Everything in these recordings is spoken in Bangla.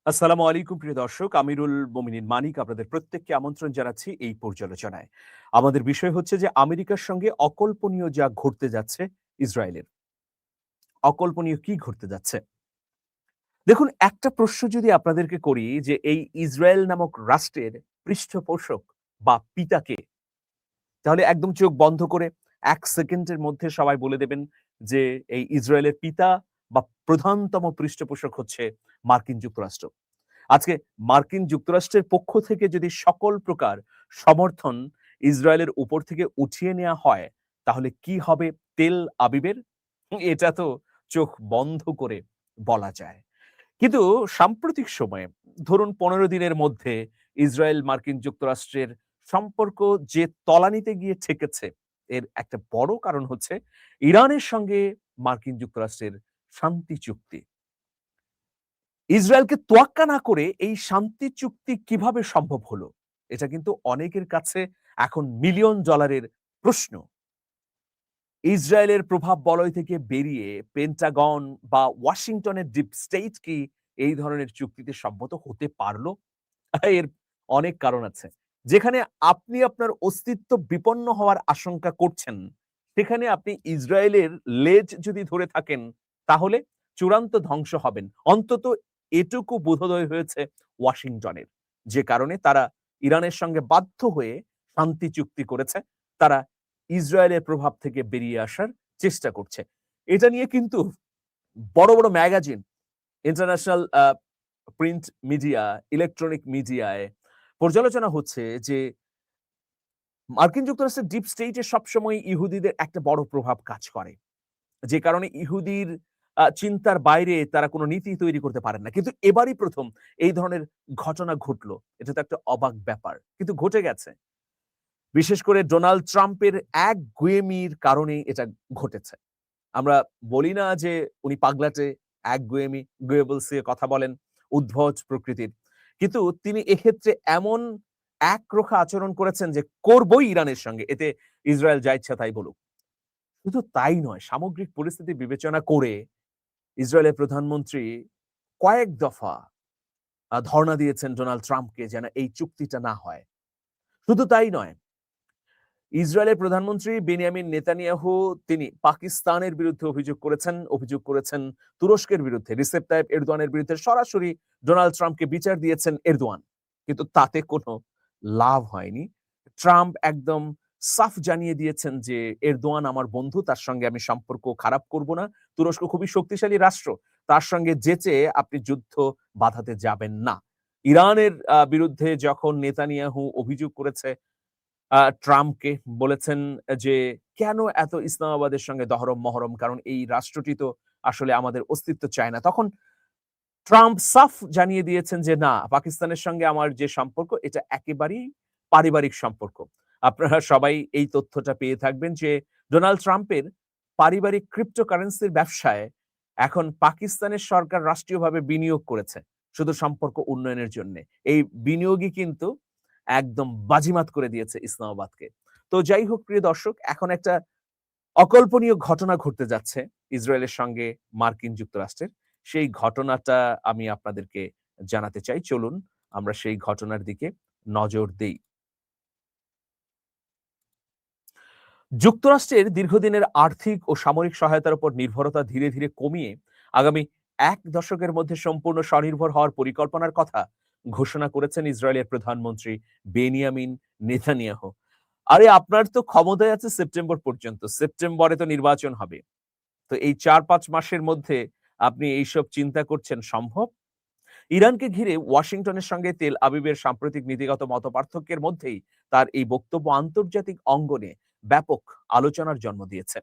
আসসালামু আলাইকুম প্রিয় দর্শক। আমিরুল মোমিনিন মানিক আপনাদের প্রত্যেককে আমন্ত্রণ জানাচ্ছি এই পর্যালোচনায়। আমাদের বিষয় হচ্ছে যে আমেরিকার সঙ্গে অকল্পনীয় যা ঘটতে যাচ্ছে ইসরায়েলের। অকল্পনীয় কি ঘটতে যাচ্ছে? দেখুন, একটা প্রশ্ন যদি আপনাদেরকে করি যে এই ইসরায়েল নামক রাষ্ট্রের পৃষ্ঠপোষক বা পিতা কে? তাহলে একদম চোখ বন্ধ করে ১ সেকেন্ডের মধ্যে সবাই বলে দেবেন যে এই ইসরায়েলের পিতা বা প্রধানতম পৃষ্ঠপোষক হচ্ছে মার্কিন যুক্তরাষ্ট্র। আজকে মার্কিন যুক্তরাষ্ট্রের পক্ষ থেকে যদি সকল প্রকার সমর্থন ইসরায়েলের উপর থেকে উঠিয়ে নেওয়া হয়, তাহলে কি হবে তেল আবিবের? এটা তো চোখ বন্ধ করে বলা যায়। কিন্তু সাম্প্রতিক সময়ে ধরুন ১৫ দিনের মধ্যে ইসরায়েল মার্কিন যুক্তরাষ্ট্রের সম্পর্ক যে তলানিতে গিয়ে ঠেকেছে, এর একটা বড় কারণ হচ্ছে ইরানের সঙ্গে মার্কিন যুক্তরাষ্ট্রের শান্তি চুক্তি। ইসরায়েলকে তোয়াক্কা না করে এই শান্তি চুক্তি কিভাবে সম্ভব হলো? এটা কিন্তু অনেকের কাছে এখন মিলিয়ন ডলারের প্রশ্ন। ইসরায়েলের প্রভাব বলয় থেকে বেরিয়ে পেন্টাগন বা ওয়াশিংটনের ডিপ স্টেট কি এই ধরনের চুক্তিতে সম্মত হতে পারল? এর অনেক কারণ আছে। যেখানে আপনি আপনার অস্তিত্ব বিপন্ন হওয়ার আশঙ্কা করছেন, সেখানে আপনি ইসরায়েলের লেজ যদি ধরে থাকেন, তাহলে চূড়ান্ত ধ্বংস হবেন। অন্তত এটুকু বোধোদয় হয়েছে ওয়াশিংটনের। যে কারণে তারা ইরানের সঙ্গে বাধ্য হয়ে শান্তি চুক্তি করেছে। তারা ইসরায়েলের প্রভাব থেকে বেরিয়ে আসার চেষ্টা করছে। এটা নিয়ে কিন্তু বড়, বড় magazine, international print media, electronic মিডিয়ায় পর্যালোচনা হচ্ছে যে মার্কিন যুক্তরাষ্ট্রের ডিপ স্টেটে সবসময় ইহুদিদের একটা বড় প্রভাব কাজ করে। যে কারণে ইহুদির চিন্তার বাইরে তারা কোন নীতি তৈরি করতে পারেন না। কিন্তু এবারই ১ম এই ধরনের ঘটনা ঘটল। এটা তো একটা অবাক ব্যাপার। কিন্তু ঘটে গেছে। বিশেষ করে ডোনাল্ড ট্রাম্পের একগুঁয়েমির কারণেই এটা ঘটেছে। আমরা বলি না যে উনি পাগলাটে, একগুঁয়েমি, গুয়েবলস দিয়ে কথা বলেন, উদ্ভট প্রকৃতির। কিন্তু তিনি এক্ষেত্রে এমন একরোখা আচরণ করেছেন যে করবই ইরানের সঙ্গে। এতে ইসরায়েল যা ইচ্ছা তাই বলুক। শুধু তাই নয়, সামগ্রিক পরিস্থিতি বিবেচনা করে ইসরায়েলের প্রধানমন্ত্রী কয়েক দফা ধর্ণা দিয়েছেন ডোনাল্ড ট্রাম্পকে যেন এই চুক্তিটা না হয়। শুধু তাই নয়, ইসরায়েলের প্রধানমন্ত্রী বেনিয়ামিন নেতানিয়াহু তিনি পাকিস্তানের বিরুদ্ধে অভিযোগ করেছেন তুরস্কের বিরুদ্ধে। রিসেপ তাইপ এরদোয়ানের বিরুদ্ধে সরাসরি ডোনাল্ড ট্রাম্পকে বিচার দিয়েছেন এরদোয়ান। কিন্তু তাতে কোনো লাভ হয়নি। ট্রাম্প একদম সাফ জানিয়ে দিয়েছেন যে এরদোয়ান আমার বন্ধু, তার সঙ্গে আমি সম্পর্ক খারাপ করব না। তুরস্ক খুবই শক্তিশালী রাষ্ট্র। তার সঙ্গে যেচে আপনি যুদ্ধ বাধাতে যাবেন না। ইরানের বিরুদ্ধে যখন নেতানিয়াহু অভিযোগ করেছে ট্রাম্পকে, বলেছেন যে, "কেন এত ইসলামাবাদের সঙ্গে দহরম-মহরম? কারণ এই রাষ্ট্রটি তো আসলে আমাদের অস্তিত্ব চায় না।" তখন ট্রাম্প সাফ জানিয়ে দিয়েছেন যে, "না, পাকিস্তানের সঙ্গে আমার যে সম্পর্ক এটা একেবারেই পারিবারিক সম্পর্ক।" আপনারা সবাই এই তথ্যটা পেয়ে থাকবেন যে, ডোনাল্ড ট্রাম্পের পারিবারিক ক্রিপ্টোকারেন্সির ব্যবসায় এখন পাকিস্তানের সরকার রাষ্ট্রীয়ভাবে বিনিয়োগ করেছে, শুধু সম্পর্ক উন্নয়নের জন্যে। এই বিনিয়োগই কিন্তু একদম বাজিমাত করে দিয়েছে ইসলামাবাদকে। তো যাই হোক প্রিয় দর্শক, এখন একটা অকল্পনীয় ঘটনা ঘটতে যাচ্ছে ইসরায়েলের সঙ্গে মার্কিন যুক্তরাষ্ট্রের। সেই ঘটনাটা আমি আপনাদেরকে জানাতে চাই। চলুন আমরা সেই ঘটনার দিকে নজর দেই। যুক্তরাষ্ট্রের দীর্ঘদিনের আর্থিক ও সামরিক সহায়তার উপর নির্ভরতা ধীরে, ধীরে কমিয়ে আগামী ১ দশকের মধ্যে সম্পূর্ণ স্বনির্ভর হওয়ার পরিকল্পনার কথা ঘোষণা করেছেন ইসরায়েলের প্রধানমন্ত্রী বেনিয়ামিন নেতানিয়াহু। আরে আপনার তো ক্ষমতায় আছে সেপ্টেম্বর পর্যন্ত। সেপ্টেম্বরে তো নির্বাচন হবে। তো এই ৪-৫ মাসের মধ্যে আপনি এইসব চিন্তা করছেন সম্ভব? ইরানকে ঘিরে ওয়াশিংটনের সঙ্গে তেল আবিবের সাম্প্রতিক নীতিগত মতপার্থক্যের মধ্যেই তার এই বক্তব্য আন্তর্জাতিক অঙ্গনে ব্যাপক আলোচনার জন্ম দিয়েছে।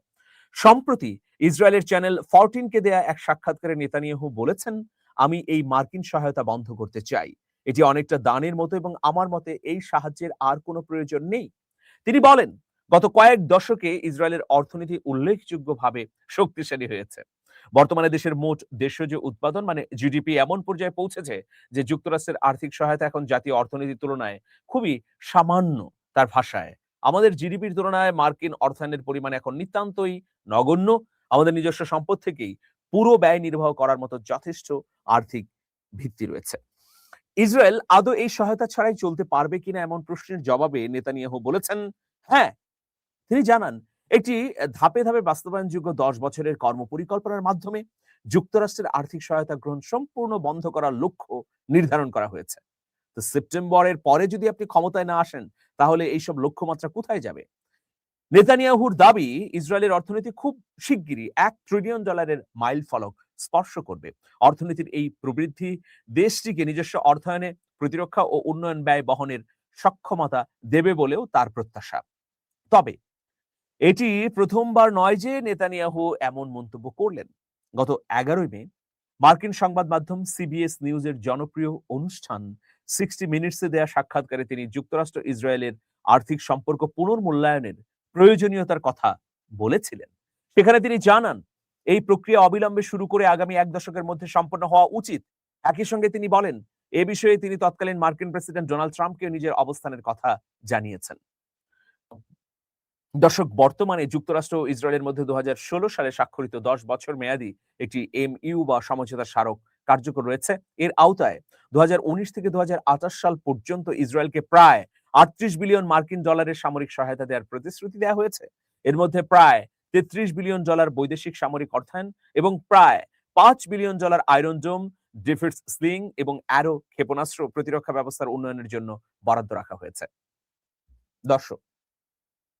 সম্প্রতি ইসরায়েলের চ্যানেল 14 কে দেয়া এক সাক্ষাৎকারে নেতানিয়াহু বলেছেন, "আমি এই মার্কিন সহায়তা বন্ধ করতে চাই। এটি অনেকটা দানের মতো এবং আমার মতে এই সাহায্যের আর কোনো প্রয়োজন নেই।" তিনি বলেন, "গত কয়েক দশকে ইসরায়েলের অর্থনীতি উল্লেখযোগ্যভাবে শক্তিশালী হয়েছে। বর্তমানে দেশের মোট দেশজ উৎপাদন মানে জিডিপি এমন পর্যায়ে পৌঁছেছে যে যুক্তরাষ্ট্রের আর্থিক সহায়তা এখন জাতীয় অর্থনীতির তুলনায় খুবই সামান্য।" তার ভাষায়, "আমাদের জিডিপির তুলনায় মার্কিন অর্থায়নের পরিমাণ এখন নিতান্তই নগণ্য। আমাদের নিজস্ব সম্পদ থেকেই পুরো ব্যয় নির্বাহ করার মতো যথেষ্ট আর্থিক ভিত্তি রয়েছে।" ইসরায়েল আদৌ এই সহায়তা ছাড়াই চলতে পারবে কিনা এমন প্রশ্নের জবাবে নেতানিয়াহু বলেছেন, হ্যাঁ, তিনি জানান একটি ধাপে ধাপে বাস্তবায়নযোগ্য ১০ বছরের কর্মপরিকল্পনার মাধ্যমে যুক্তরাষ্ট্রের আর্থিক সহায়তা গ্রহণ সম্পূর্ণ বন্ধ করার লক্ষ্য নির্ধারণ করা হয়েছে। তো সেপ্টেম্বরের পরে যদি আপনি ক্ষমতায় না আসেন, তাহলে এইসব লক্ষ্যমাত্রা কোথায় যাবে? নেতানিয়াহুর দাবি ইসরায়েলের অর্থনীতি খুব শিগগিরই $১ ট্রিলিয়ন মাইল ফলক স্পর্শ করবে। অর্থনীতির এই প্রবৃদ্ধি দেশটিকে নিজস্ব অর্থায়নে প্রতিরক্ষা ও উন্নয়ন ব্যয় বহনের সক্ষমতা দেবে বলেও তার প্রত্যাশা। তবে এটি প্রথমবার নয় যে নেতানিয়াহু এমন মন্তব্য করলেন। গত ১১ মে মার্কিন সংবাদ মাধ্যম সিবিএস নিউজের জনপ্রিয় অনুষ্ঠান 60 মিনিটসে দেয়া সাক্ষাৎকারে তিনি যুক্তরাষ্ট্র ইসরায়েলের আর্থিক সম্পর্ক পুনর্মূল্যায়নের প্রয়োজনীয়তার কথা বলেছিলেন। সেখানে তিনি জানান এই প্রক্রিয়া অবিলম্বে শুরু করে আগামী ১ দশকের মধ্যে সম্পন্ন হওয়া উচিত। একই সঙ্গে তিনি বলেন এ বিষয়ে তিনি তৎকালীন মার্কিন প্রেসিডেন্ট ডোনাল্ড ট্রাম্পকে নিজের অবস্থানের কথা জানিয়েছেন। দর্শক, বর্তমানে যুক্তরাষ্ট্র ও ইসরায়েলের মধ্যে ২০১৬ সালে স্বাক্ষরিত ১০ বছর মেয়াদী একটি এমইউ বা সমঝোতা স্মারক কার্যকর রয়েছে। এর আওতায় ২০১৯ থেকে ২০২৮ সাল পর্যন্ত ইসরায়েলকে প্রায় $৩৮ বিলিয়ন মার্কিন ডলারের সামরিক সহায়তা দেওয়ার প্রতিশ্রুতি দেওয়া হয়েছে। এর মধ্যে প্রায় $৩৩ বিলিয়ন বৈদেশিক সামরিক অর্থায়ন এবং প্রায় $৫ বিলিয়ন আয়রন ডোম, ডিফেন্স স্লিং এবং অ্যারো ক্ষেপণাস্ত্র প্রতিরক্ষা ব্যবস্থার উন্নয়নের জন্য বরাদ্দ রাখা হয়েছে। দর্শক,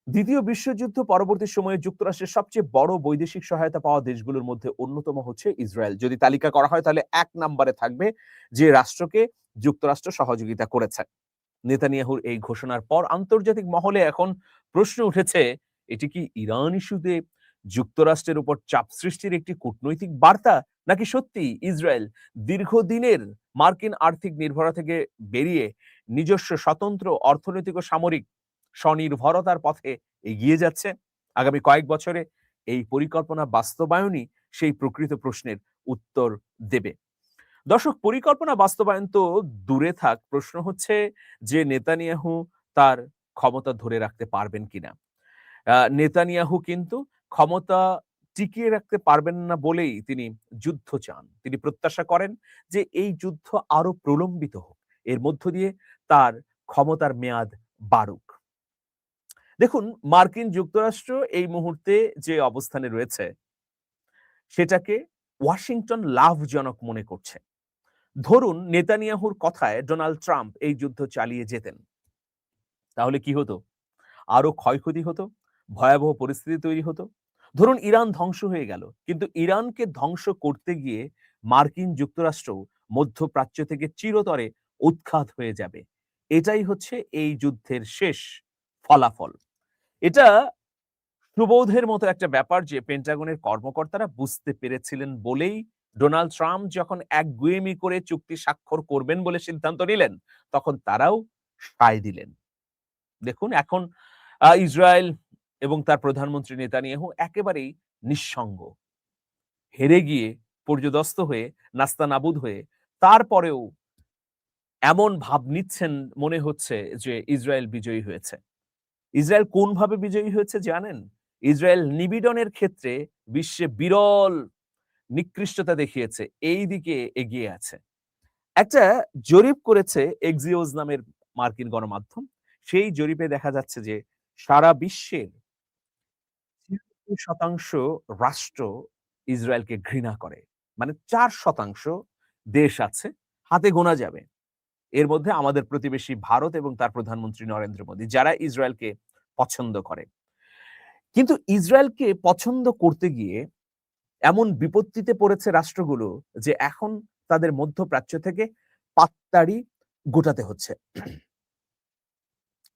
দ্বিতীয় বিশ্বযুদ্ধ পরবর্তী সময়ে যুক্তরাষ্ট্রের সবচেয়ে বড় বৈদেশিক সহায়তা পাওয়া দেশগুলোর মধ্যে অন্যতম হচ্ছে ইসরায়েল। যদি তালিকা করা হয় তাহলে ১ নম্বরে থাকবে যে রাষ্ট্রকে যুক্তরাষ্ট্র সহযোগিতা করেছে। নেতানিয়াহুর এই ঘোষণার পর আন্তর্জাতিক মহলে এখন প্রশ্ন উঠেছে, এটি কি ইরান ইস্যুতে যুক্তরাষ্ট্রের উপর চাপ সৃষ্টির একটি কূটনৈতিক বার্তা, নাকি সত্যি ইসরায়েল দীর্ঘদিনের মার্কিন আর্থিক নির্ভরতা থেকে বেরিয়ে নিজস্ব স্বতন্ত্র অর্থনৈতিক ও সামরিক স্বনির্ভরতার পথে এগিয়ে যাচ্ছে? আগামী কয়েক বছরে এই পরিকল্পনা বাস্তবায়নই সেই প্রকৃত প্রশ্নের উত্তর দেবে। দর্শক, পরিকল্পনা বাস্তবায়ন তো দূরে থাক, প্রশ্ন হচ্ছে যে নেতানিয়াহু তার ক্ষমতা ধরে রাখতে পারবেন কিনা। নেতানিয়াহু কিন্তু ক্ষমতা টিকিয়ে রাখতে পারবেন না বলেই তিনি যুদ্ধ চান। তিনি প্রত্যাশা করেন যে এই যুদ্ধ আরো প্রলম্বিত হোক। এর মধ্য দিয়ে তার ক্ষমতার মেয়াদ বাড়ুক। দেখুন, মার্কিন যুক্তরাষ্ট্র এই মুহূর্তে যে অবস্থানে রয়েছে সেটাকে ওয়াশিংটন লাভজনক মনে করছে। ধরুন নেতানিয়াহুর কথায় ডোনাল্ড ট্রাম্প এই যুদ্ধ চালিয়ে যেতেন, তাহলে কি হতো? আরো ক্ষয়ক্ষতি হতো, ভয়াবহ পরিস্থিতি তৈরি হতো। ধরুন ইরান ধ্বংস হয়ে গেল, কিন্তু ইরানকে ধ্বংস করতে গিয়ে মার্কিন যুক্তরাষ্ট্র মধ্যপ্রাচ্য থেকে চিরতরে উৎখাত হয়ে যাবে। এটাই হচ্ছে এই যুদ্ধের শেষ ফলাফল। এটা সুবোধের মতো একটা ব্যাপার যে পেন্টাগনের কর্মকর্তারা বুঝতে পেরেছিলেন বলেই ডোনাল্ড ট্রাম্প যখন একগুঁয়েমি করে চুক্তি স্বাক্ষর করবেন বলে সিদ্ধান্ত নিলেন, তখন তারাও সায় দিলেন। দেখুন এখন ইসরায়েল এবং তার প্রধানমন্ত্রী নেতানিয়াহু একেবারেই নিঃসঙ্গ, হেরে গিয়ে, পর্যুদস্ত হয়ে, নাস্তানাবুদ হয়ে, তারপরেও এমন ভাব নিচ্ছেন মনে হচ্ছে যে ইসরায়েল বিজয়ী হয়েছে। ইসরায়েল কোনভাবে বিজয়ী হয়েছে জানেন? ইসরায়েল নিবিড়নের ক্ষেত্রে বিশ্বে বিরল নিকৃষ্টতা দেখিয়েছে, এই দিকে এগিয়ে আছে। একটা জরিপ করেছে এক্সিওস নামের মার্কিন গণমাধ্যম। সেই জরিপে দেখা যাচ্ছে যে সারা বিশ্বের ৭৩% রাষ্ট্র ইসরায়েলকে ঘৃণা করে। মানে ৪% দেশ আছে, হাতে গোনা যাবে। এর মধ্যে আমাদের প্রতিবেশী ভারত এবং তার প্রধানমন্ত্রী নরেন্দ্র মোদী, যারা ইসরায়েলকে পছন্দ করে। কিন্তু ইসরায়েলকে পছন্দ করতে গিয়ে এমন বিপত্তিতে পড়েছে রাষ্ট্রগুলো যে এখন তাদের মধ্যপ্রাচ্য থেকে পাততাড়ি গোটাতে হচ্ছে।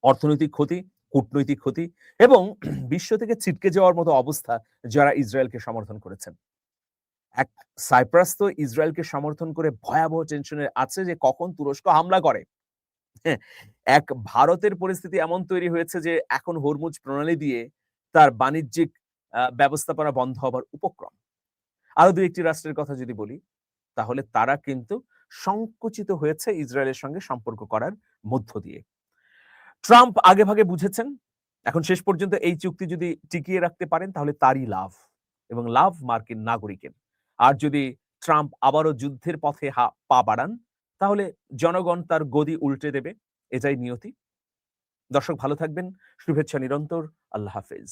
অর্থনৈতিক ক্ষতি, কূটনৈতিক ক্ষতি এবং বিশ্ব থেকে ছিটকে যাওয়ার মতো অবস্থা যারা ইসরায়েলকে সমর্থন করেছেন। এক সাইপ্রাস তো ইসরায়েলকে সমর্থন করে ভয়াবহ টেনশনে আছে যে কখন তুরস্ক হামলা করে। হ্যাঁ, এক ভারতের পরিস্থিতি এমন তৈরি হয়েছে যে এখন হরমুজ প্রণালী দিয়ে তার বাণিজ্যিক ব্যবস্থাপনা বন্ধ হবার উপক্রম। আরো ২-১ টি রাষ্ট্রের কথা যদি বলি, তাহলে তারা কিন্তু সংকুচিত হয়েছে ইসরায়েলের সঙ্গে সম্পর্ক করার মধ্য দিয়ে। ট্রাম্প আগেভাগে বুঝেছেন, এখন শেষ পর্যন্ত এই চুক্তি যদি টিকিয়ে রাখতে পারেন তাহলে তারই লাভ এবং লাভ মার্কিন নাগরিকের। আর যদি ট্রাম্প আবারও যুদ্ধের পথে পা বাড়ান, তাহলে জনগণ তার গদি উল্টে দেবে। এটাই নিয়তি। দর্শক ভালো থাকবেন। শুভেচ্ছা নিরন্তর। আল্লাহ হাফেজ।